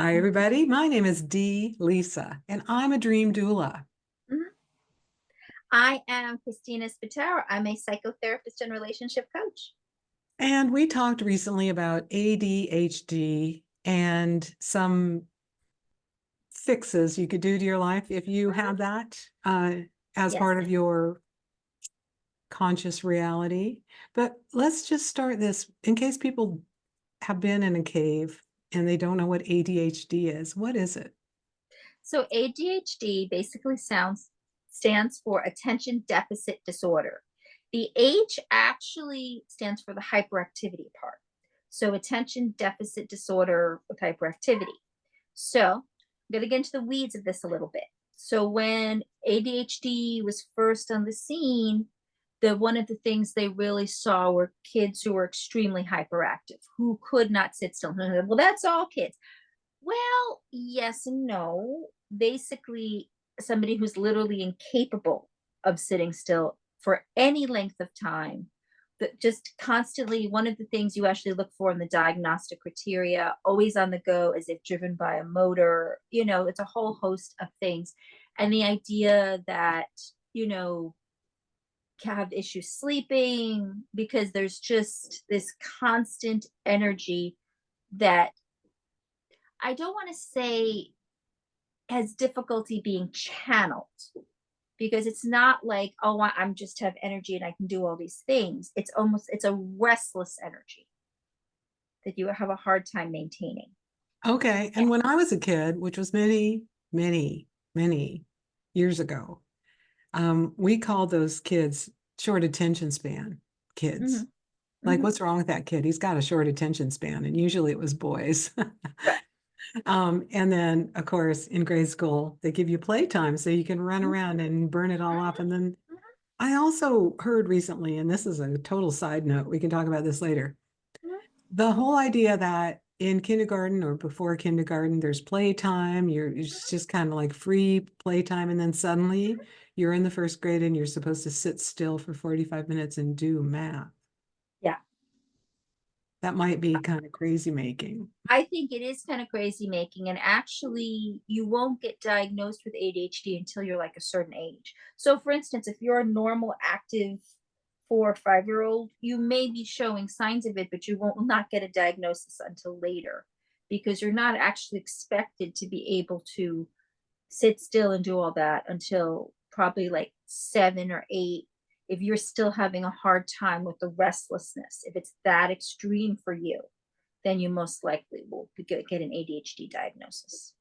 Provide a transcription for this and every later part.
Hi, everybody. My name is D.Lisa, and I'm a dream doula. Mhm. I am Cristina Spataro. I'm a psychotherapist and relationship coach. And we talked recently about ADHD and some fixes you could do to your life if you Mhm. have that as Yes. part of your conscious reality. But let's just start this in case people have been in a cave and they don't know what ADHD is. What is it? So ADHD basically stands for attention deficit disorder. The H actually stands for the hyperactivity part. So attention deficit disorder with hyperactivity. So I'm going to get into the weeds of this a little bit. So when ADHD was first on the scene, one of the things they really saw were kids who were extremely hyperactive, who could not sit still. Well, that's all kids. Well, yes and no. Basically, somebody who's literally incapable of sitting still for any length of time. That just constantly, one of the things you actually look for in the diagnostic criteria, always on the go, as if driven by a motor, it's a whole host of things. And the idea that, you know, have issues sleeping because there's just this constant energy that I don't want to say has difficulty being channeled, because it's not like, oh, I'm just have energy and I can do all these things. It's a restless energy that you have a hard time maintaining. Okay. Yeah. And when I was a kid, which was many, many, many years ago, we called those kids short attention span kids. Hmm. Like, Hmm. what's wrong with that kid? He's got a short attention span. And usually it was boys. Right. And then, of course, in grade school, they give you playtime so you can run Mhm. around and burn it all off. Mhm. And then I also heard recently, and this is a total side note, we can talk about this later. Mhm. The whole idea that in kindergarten or before kindergarten, there's playtime, it's just kind of like free playtime, and then suddenly you're in the first grade and you're supposed to sit still for 45 minutes and do math. Yeah. That might be kind of crazy making. I think it is kind of crazy making, and actually, you won't get diagnosed with ADHD until you're like a certain age. So, for instance, if you're a normal, active 4 or 5-year-old, you may be showing signs of it, but you won't not get a diagnosis until later, because you're not actually expected to be able to sit still and do all that until probably like 7 or 8. If you're still having a hard time with the restlessness, if it's that extreme for you, then you most likely will get an ADHD diagnosis.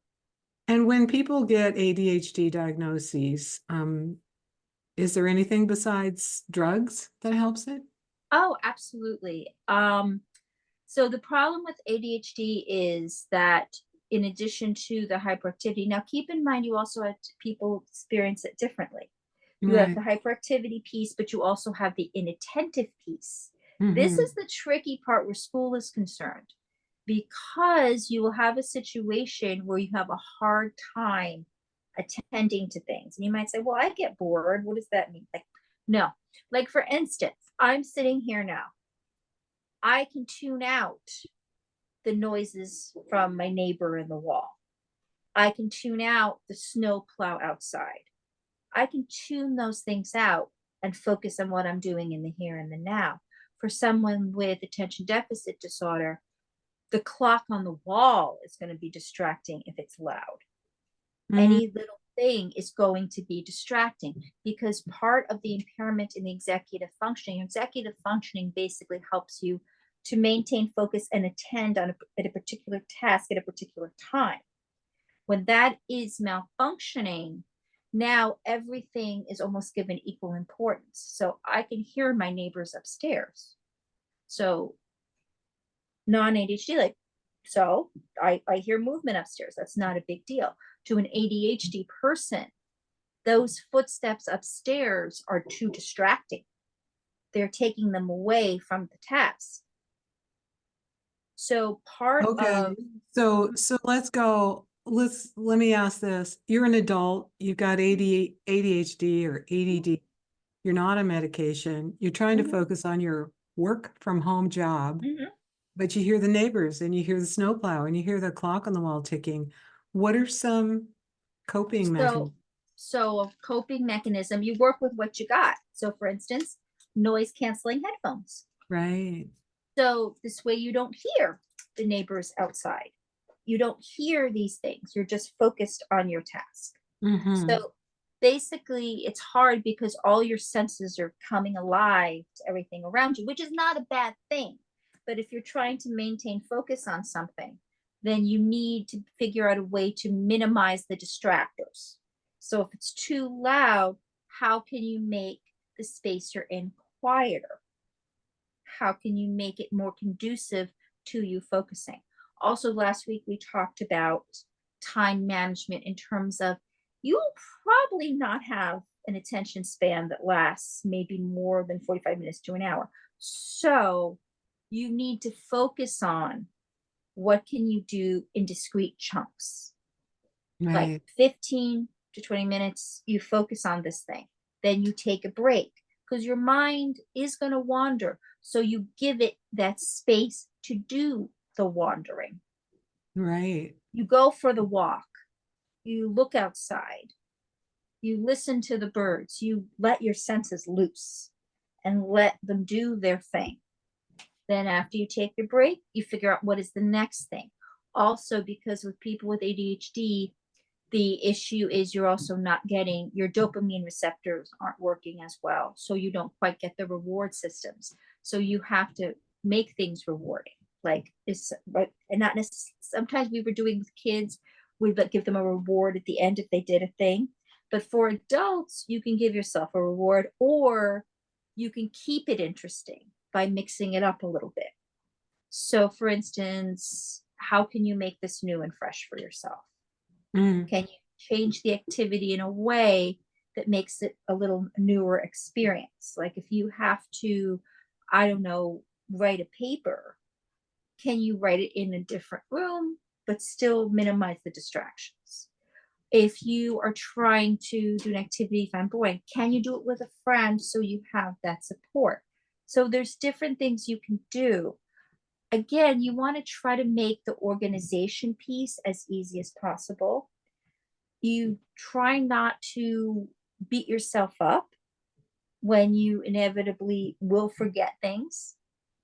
And when people get ADHD diagnoses, is there anything besides drugs that helps it? Oh, absolutely. So the problem with ADHD is that, in addition to the hyperactivity, now keep in mind you also have people experience it differently. You have Right. the hyperactivity piece, but you also have the inattentive piece. This Hmm. is the tricky part where school is concerned, because you will have a situation where you have a hard time attending to things. And you might say, well, I get bored. What does that mean? Like, no. Like, for instance, I'm sitting here now. I can tune out the noises from my neighbor in the wall. I can tune out the snow plow outside. I can tune those things out and focus on what I'm doing in the here and the now. For someone with attention deficit disorder, the clock on the wall is going to be distracting if it's loud. Mm. Any little thing is going to be distracting, because part of the impairment in the executive functioning basically helps you to maintain focus and attend at a particular task at a particular time. When that is malfunctioning, now everything is almost given equal importance. So I can hear my neighbors upstairs. So non-ADHD, like, so I hear movement upstairs. That's not a big deal. To an ADHD person, those footsteps upstairs are too distracting. They're taking them away from the task. So part Okay. of So let's go. Let me ask this. You're an adult, you've got ADHD or ADD. You're not on medication. You're trying to Mhm, focus on your work from home job. mhm. but you hear the neighbors and you hear the snowplow and you hear the clock on the wall ticking. What are some coping mechanisms? So a coping mechanism, you work with what you got. So for instance, noise canceling headphones. Right. So this way you don't hear the neighbors outside. You don't hear these things. You're just focused on your task. Mm-hmm. So basically it's hard because all your senses are coming alive to everything around you, which is not a bad thing. But if you're trying to maintain focus on something, then you need to figure out a way to minimize the distractors. So if it's too loud, how can you make the space you're in quieter? How can you make it more conducive to you focusing? Also, last week we talked about time management in terms of you'll probably not have an attention span that lasts maybe more than 45 minutes to an hour. So you need to focus on what can you do in discrete chunks, like Right. 15 to 20 minutes, you focus on this thing. Then you take a break because your mind is going to wander. So you give it that space to do the wandering. Right. You go for the walk. You look outside. You listen to the birds. You let your senses loose and let them do their thing. Then after you take your break, you figure out what is the next thing. Also, because with people with ADHD, the issue is you're also not getting your dopamine receptors aren't working as well. So you don't quite get the reward systems. So you have to make things rewarding. Like it's but and not necessarily sometimes we were doing with kids, we'd give them a reward at the end if they did a thing. But for adults, you can give yourself a reward or you can keep it interesting by mixing it up a little bit. So for instance, how can you make this new and fresh for yourself? Mm. Can you change the activity in a way that makes it a little newer experience? Like if you have to, I don't know, write a paper, can you write it in a different room, but still minimize the distractions? If you are trying to do an activity flamboyant, can you do it with a friend so you have that support? So there's different things you can do. Again, you want to try to make the organization piece as easy as possible. You try not to beat yourself up when you inevitably will forget things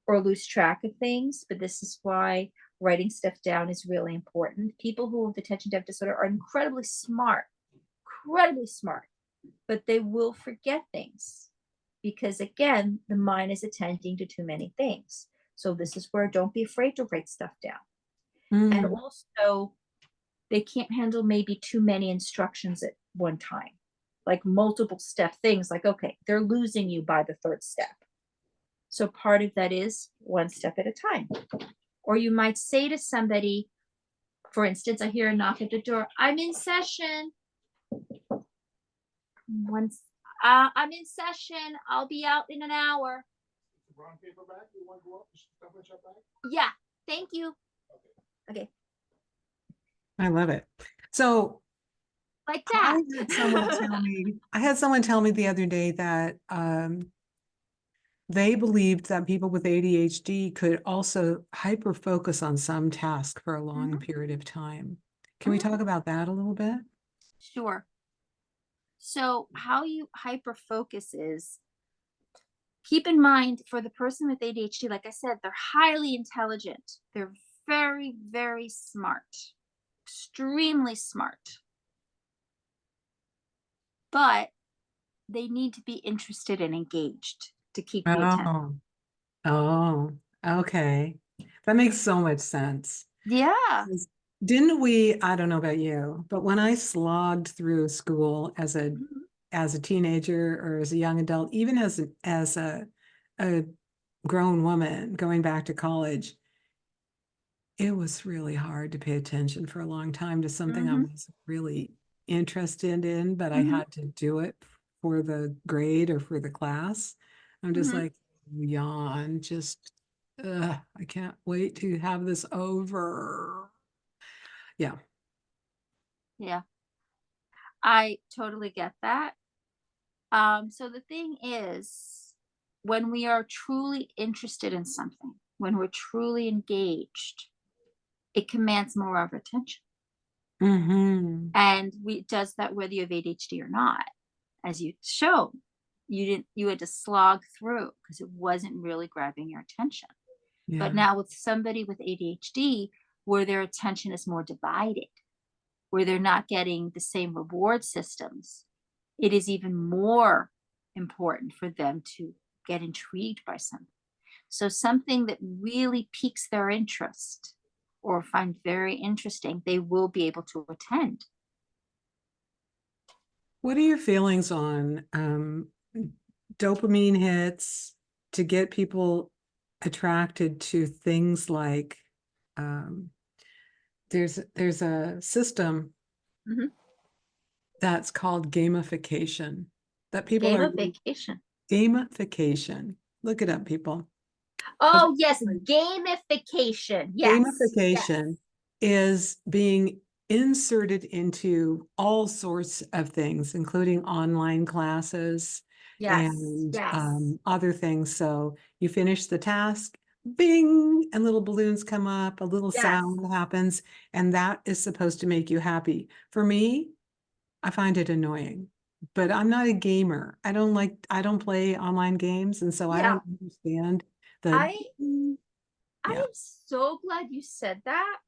or lose track of things, but this is why writing stuff down is really important. People who have attention deficit disorder are incredibly smart, but they will forget things because, again, the mind is attending to too many things. So this is where don't be afraid to write stuff down. And Mm. also, they can't handle maybe too many instructions at one time, like multiple step things, like, okay, they're losing you by the third step. So part of that is one step at a time. Or you might say to somebody, for instance, I hear a knock at the door, I'm in session. Once I'm in session, I'll be out in an hour. Brown paper bag, you want to go up? Stuff in your bag? Yeah, thank you. Okay, I love it. So like I that. had someone tell me the other day that they believed that people with ADHD could also hyper focus on some task for a long Mhm, period of time. Can we mhm. talk about that a little bit? Sure. So how you hyper focus is, keep in mind for the person with ADHD, like I said, they're highly intelligent. They're very, very smart, extremely smart, but they need to be interested and engaged to keep the attention. Oh, oh, okay. That makes so much sense. Yeah. 'Cause didn't we, I don't know about you, but when I slogged through school Mhm. as a teenager or as a young adult, even as a grown woman going back to college, it was really hard to pay attention for a long time to something I Mhm. was really interested in, but I Mhm. had to do it for the grade or for the class. I'm just Mhm. like, yawn, just, I can't wait to have this over. Yeah. Yeah. I totally get that. So the thing is, when we are truly interested in something, when we're truly engaged, it commands more of our attention. Mm-hmm. And it does that whether you have ADHD or not. As you showed, you had to slog through because it wasn't really grabbing your attention. Yeah. But now with somebody with ADHD, where their attention is more divided, where they're not getting the same reward systems, it is even more important for them to get intrigued by something. So something that really piques their interest or find very interesting, they will be able to attend. What are your feelings on dopamine hits to get people attracted to things like there's a system Mhm. that's called gamification that people are Gamification. gamification. Look it up, people. Oh, yes, gamification. Yes. Gamification is being inserted into all sorts of things, including online classes Yes. and Yes. other things. So you finish the task, bing, and little balloons come up, a little Yes. sound happens, and that is supposed to make you happy. For me, I find it annoying, but I'm not a gamer. I don't play online games, and so I Yeah. don't understand the, I yeah. am so glad you said that.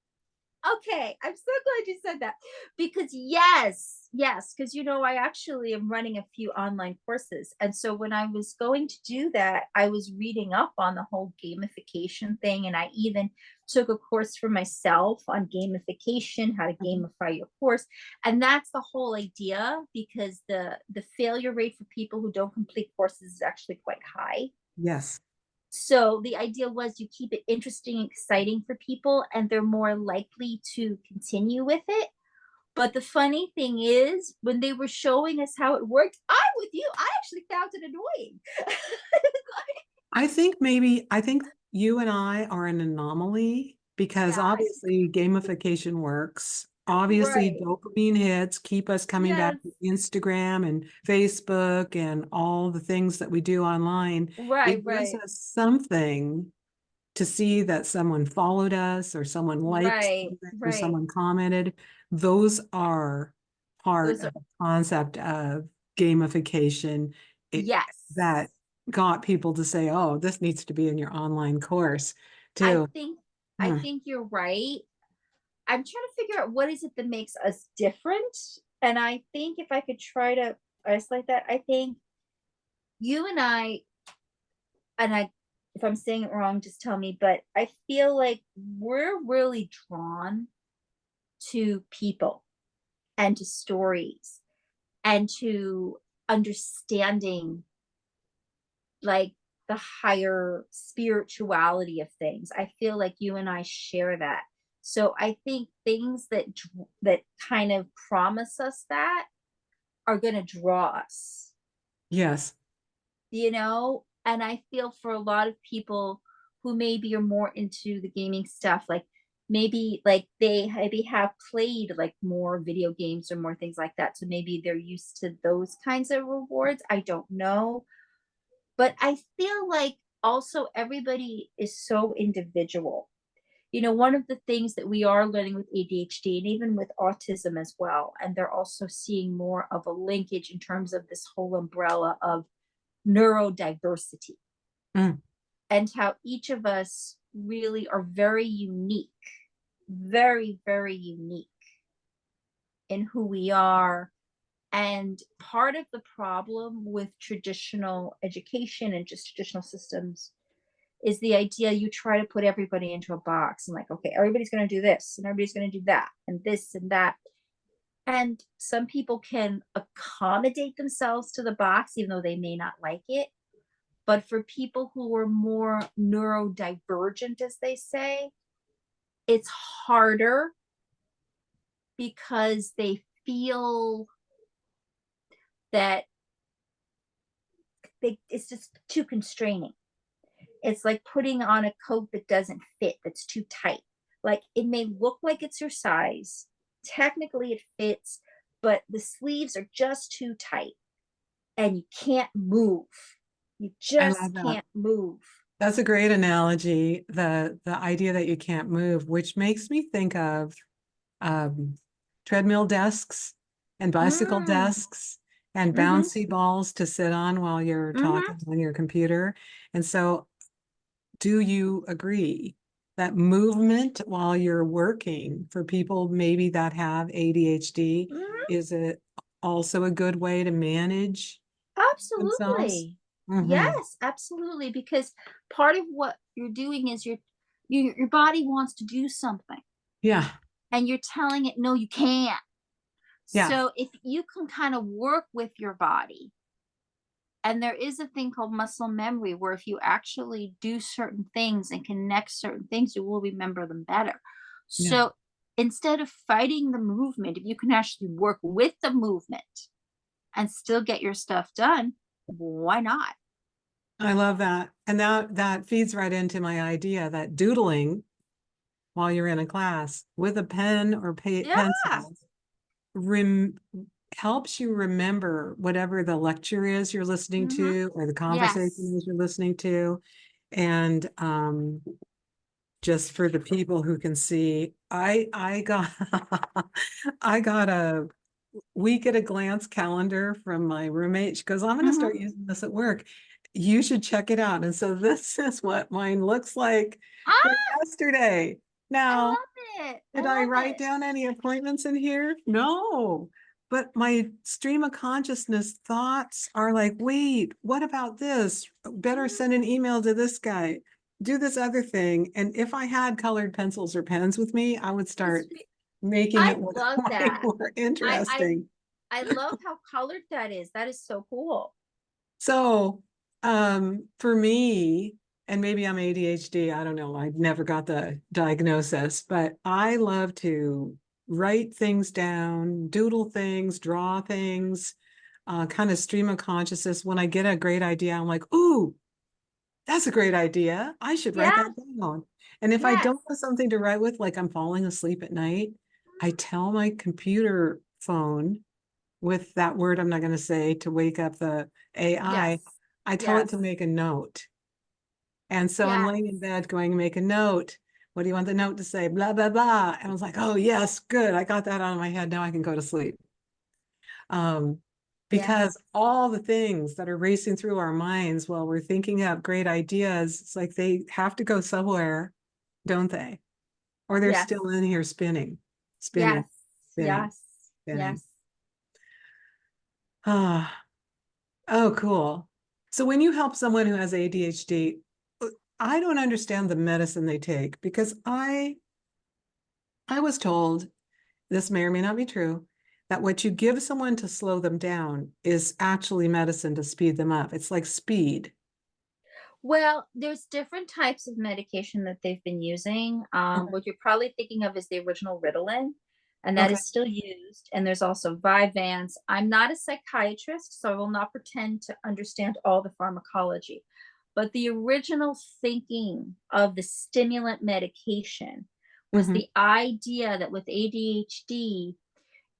Okay, I'm so glad you said that because yes, because I actually am running a few online courses. And so when I was going to do that, I was reading up on the whole gamification thing. And I even took a course for myself on gamification, how to gamify your course. And that's the whole idea because the failure rate for people who don't complete courses is actually quite high. Yes. So the idea was you keep it interesting and exciting for people, and they're more likely to continue with it. But the funny thing is, when they were showing us how it worked, I'm with you. I actually found it annoying. I think you and I are an anomaly because Yes. obviously gamification works. Obviously, Right. dopamine hits keep us coming back Yes. to Instagram and Facebook and all the things that we do online. Right. It gives Right. us something to see that someone followed us or someone liked Right. something or Right. someone commented. Those are part Those of are the concept of gamification that yes. got people to say, oh, this needs to be in your online course I too. think I Hmm. think you're right. I'm trying to figure out what is it that makes us different. And I think if I could try to isolate that, I think you and I, if I'm saying it wrong, just tell me, but I feel like we're really drawn to people and to stories and to understanding like the higher spirituality of things. I feel like you and I share that. So I think things that kind of promise us that are going to draw us, Yes. And I feel for a lot of people who maybe are more into the gaming stuff, like maybe like they maybe have played like more video games or more things like that, so maybe they're used to those kinds of rewards. I don't know, but I feel like also everybody is so individual. One of the things that we are learning with ADHD and even with autism as well, and they're also seeing more of a linkage in terms of this whole umbrella of neurodiversity Mm. and how each of us really are very unique, very, very unique in who we are. And part of the problem with traditional education and just traditional systems is the idea you try to put everybody into a box and like, okay, everybody's going to do this and everybody's going to do that and this and that. And some people can accommodate themselves to the box, even though they may not like it. But for people who are more neurodivergent, as they say, it's harder because they feel that it's just too constraining. It's like putting on a coat that doesn't fit, that's too tight. Like it may look like it's your size, technically it fits, but the sleeves are just too tight and you can't move. You I just love that. can't move. That's a great analogy. The idea that you can't move, which makes me think of um, treadmill desks and bicycle Mm, desks and mm-hmm, bouncy balls to sit on while you're mm-hmm. talking on your computer. And so, do you agree that movement while you're working for people maybe that have ADHD Mm-hmm. is it also a good way to manage themselves? Absolutely. Hmm. Yes, absolutely. Because part of what you're doing is your body wants to do something Yeah, and you're telling it, no, you can't. yeah, So if you can kind of work with your body, and there is a thing called muscle memory where if you actually do certain things and connect certain things, you will remember them better. yeah. So instead of fighting the movement, if you can actually work with the movement and still get your stuff done, why not? I love that. And that feeds right into my idea that doodling while you're in a class with a pen or Yeah. pencil rem helps you remember whatever the lecture is you're listening Hmm. to or the conversation Yes. is you're listening to. And just for the people who can see, I got I got a week at a glance calendar from my roommate. She goes, I'm going to Hmm. start using this at work. You should check it out. And so this is what mine looks like for Ah, yesterday. I Now, love it. I did I love write it. down any appointments in here? No. But my stream of consciousness thoughts are like, wait, what about this? Better send an email to this guy. Do this other thing. And if I had colored pencils or pens with me, I would It's, start making I it look love way that. more I I interesting. I love how colored that is. That is so cool. So, for me, and maybe I'm ADHD, I don't know, I never got the diagnosis, but I love to write things down, doodle things, draw things, kind of stream of consciousness. When I get a great idea, I'm like, ooh, that's a great idea. I should write that Yes. down. And if I Yes. don't have something to write with, like I'm falling asleep at night, I tell my computer phone with that word I'm not going to say to wake up the AI, Yes. I tell it to Yes. make a note. And so I'm Yes. laying in bed going, make a note. What do you want the note to say? Blah, blah, blah. And I was like, oh, yes, good. I got that out of my head. Now I can go to sleep. Um, because Yes. all the things that are racing through our minds while we're thinking up great ideas, it's like they have to go somewhere, don't they? Or they're Yes. still in here spinning, spinning, Yes. spinning, Yes. spinning. Yes. Ah. Oh, cool. So when you help someone who has ADHD, I don't understand the medicine they take because I was told, this may or may not be true, that what you give someone to slow them down is actually medicine to speed them up. It's like speed. Well, there's different types of medication that they've been using. Okay. What you're probably thinking of is the original Ritalin, and that Okay. is still used. And there's also Vyvanse. I'm not a psychiatrist, so I will not pretend to understand all the pharmacology. But the original thinking of the stimulant medication was Hmm. the idea that with ADHD,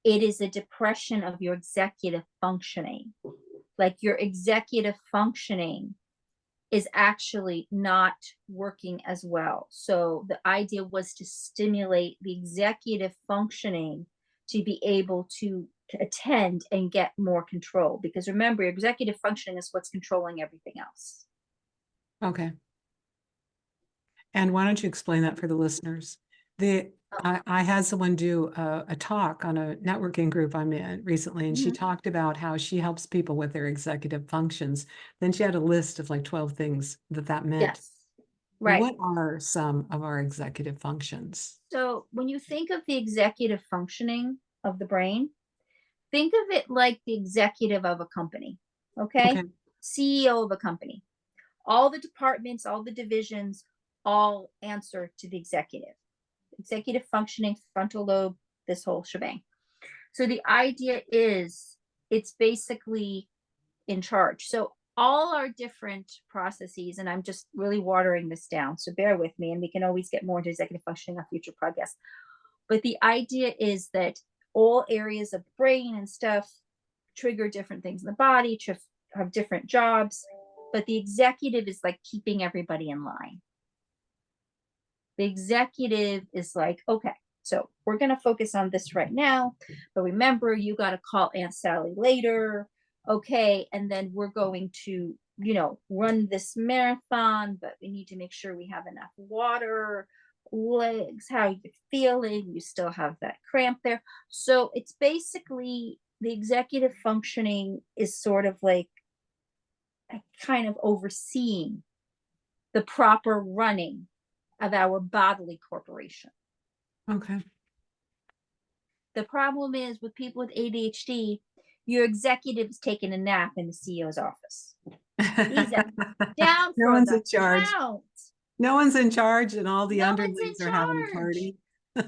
it is a depression of your executive functioning. Like your executive functioning is actually not working as well. So the idea was to stimulate the executive functioning to be able to attend and get more control. Because remember, your executive functioning is what's controlling everything else. Okay. And why don't you explain that for the listeners? The I had someone do a talk on a networking group I'm in recently, and she Mhm. talked about how she helps people with their executive functions. Then she had a list of like 12 things that meant. Yes, right. What are some of our executive functions? So when you think of the executive functioning of the brain, think of it like the executive of a company, Okay. okay? CEO of a company. All the departments, all the divisions, all answer to the executive functioning, frontal lobe, this whole shebang. So the idea is it's basically in charge. So all our different processes, and I'm just really watering this down, so bear with me, and we can always get more into executive functioning on future podcasts. But the idea is that all areas of the brain and stuff trigger different things in the body, have different jobs, but the executive is like keeping everybody in line. The executive is like, okay, so we're going to focus on this right now, but remember, you got to call Aunt Sally later. Okay. And then we're going to, you know, run this marathon, but we need to make sure we have enough water, legs, how you feeling? You still have that cramp there. So it's basically the executive functioning is sort of like kind of overseeing the proper running of our bodily corporation. Okay. The problem is with people with ADHD, your executive is taking a nap in the CEO's office. He's down No for one's the in charge. count. No one's in charge, and all the No one's in underlings are having a charge. party.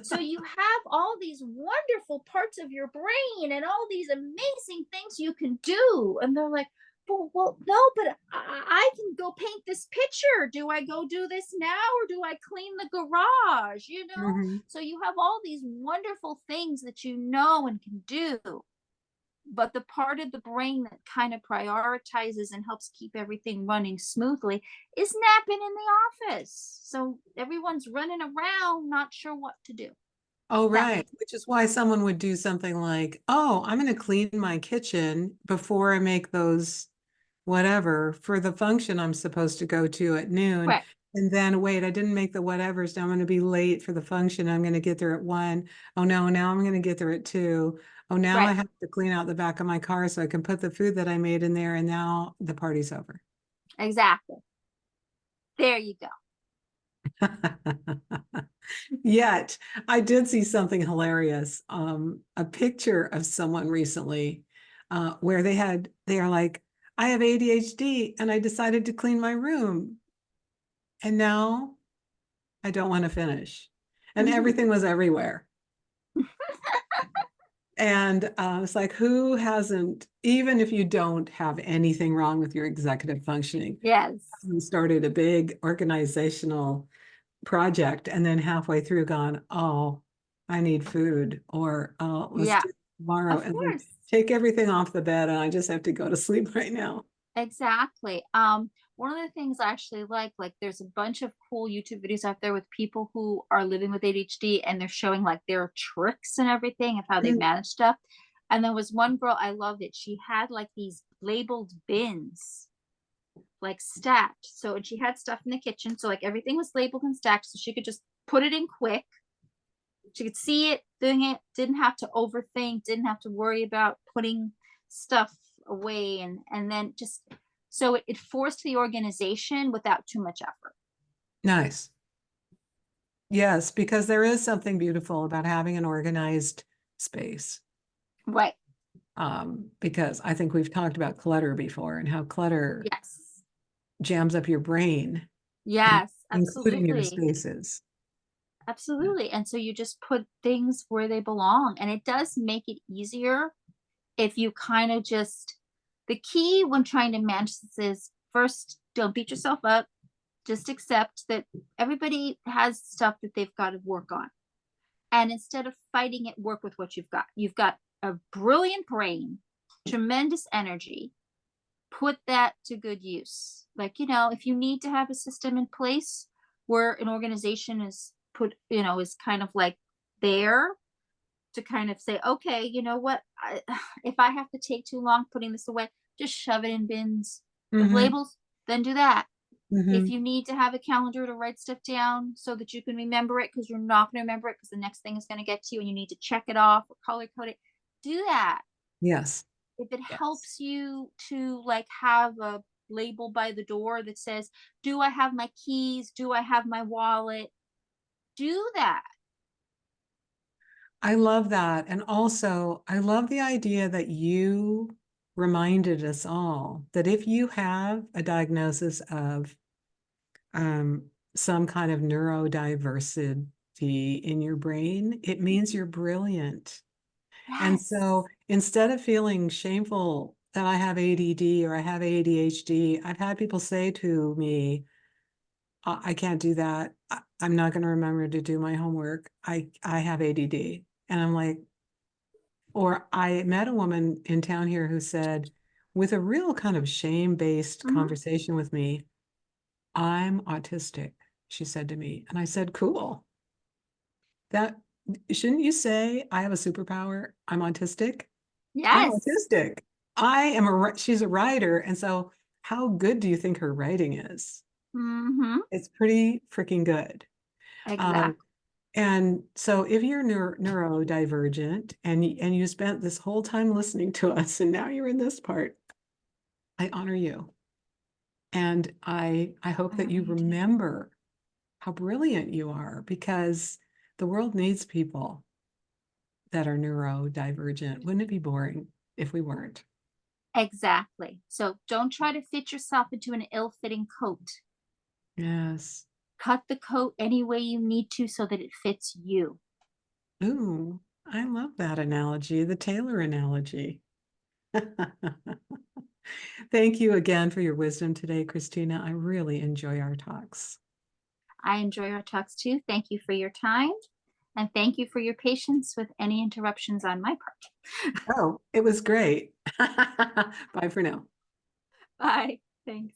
So you have all these wonderful parts of your brain and all these amazing things you can do. And they're like, well, no, but I can go paint this picture. Do I go do this now, or do I clean the garage? You know? Mhm. So you have all these wonderful things that you know and can do. But the part of the brain that kind of prioritizes and helps keep everything running smoothly is napping in the office. So everyone's running around, not sure what to do. Oh, That right. makes Which is why someone would do something like, oh, I'm going to clean my kitchen before I make those whatever for the function I'm supposed to go to at noon. right. And then wait, I didn't make the whatevers. Now I'm going to be late for the function. I'm going to get there at 1. Oh no, now I'm going to get there at 2. Oh, now I Right. have to clean out the back of my car so I can put the food that I made in there. And now the party's over. Exactly. There you go. Yet I did see something hilarious. A picture of someone recently where they are like, I have ADHD and I decided to clean my room. And now I don't want to finish. And everything was everywhere. And it's like, who hasn't, even if you don't have anything wrong with your executive functioning, Yes. you started a big organizational project and then halfway through gone, oh, I need food, or oh, let's Yeah. do it tomorrow, Of and then course. take everything off the bed and I just have to go to sleep right now. Exactly. One of the things I actually like there's a bunch of cool YouTube videos out there with people who are living with ADHD, and they're showing like their tricks and everything of how they Mm. manage stuff. And there was one girl, I loved it. She had like these labeled bins like stacked. So, and she had stuff in the kitchen. So like everything was labeled and stacked. So she could just put it in quick. She could see it, doing it, didn't have to overthink, didn't have to worry about putting stuff away, and then just so it forced the organization without too much effort. Nice. Yes, because there is something beautiful about having an organized space. Right. Because I think we've talked about clutter before and how clutter Yes. jams up your brain, Yes, including your absolutely. spaces. Absolutely. And so you just put things where they belong. And it does make it easier if you kind of just, the key when trying to manage this is first, don't beat yourself up. Just accept that everybody has stuff that they've got to work on. And instead of fighting it, work with what you've got. You've got a brilliant brain, tremendous energy. Put that to good use. Like, you know, if you need to have a system in place where an organization is put, you know, is kind of like there to kind of say, okay, you know what, if I have to take too long putting this away, just shove it in bins with Mhm, labels, then do that. If mhm. you need to have a calendar to write stuff down so that you can remember it, because you're not going to remember it because the next thing is going to get to you and you need to check it off or color code it, do that. Yes, If it yes. helps you to like have a label by the door that says, do I have my keys? Do I have my wallet? Do that. I love that. And also, I love the idea that you reminded us all that if you have a diagnosis of um, some kind of neurodiversity in your brain, it means you're brilliant. And Yes. so instead of feeling shameful that I have ADD or I have ADHD, I've had people say to me, I can't do that. I'm not going to remember to do my homework. I have ADD. And I'm like, or I met a woman in town here who said, with a real kind of shame-based Mhm. conversation with me. I'm autistic, she said to me. And I said, cool. That shouldn't you say I have a superpower? I'm autistic. I'm Yes. autistic. She's a writer. And so how good do you think her writing is? Mm-hmm. It's pretty freaking good. Exactly. And so if you're neurodivergent and you spent this whole time listening to us and now you're in this part, I honor you. And I hope that you remember how brilliant you are, because the world needs people that are neurodivergent. Wouldn't it be boring if we weren't? Exactly. So don't try to fit yourself into an ill-fitting coat. Yes. Cut the coat any way you need to so that it fits you. Ooh, I love that analogy, the tailor analogy. Thank you again for your wisdom today, Cristina. I really enjoy our talks. I enjoy our talks too. Thank you for your time. And thank you for your patience with any interruptions on my part. Oh, it was great. Bye for now. Bye. Thanks.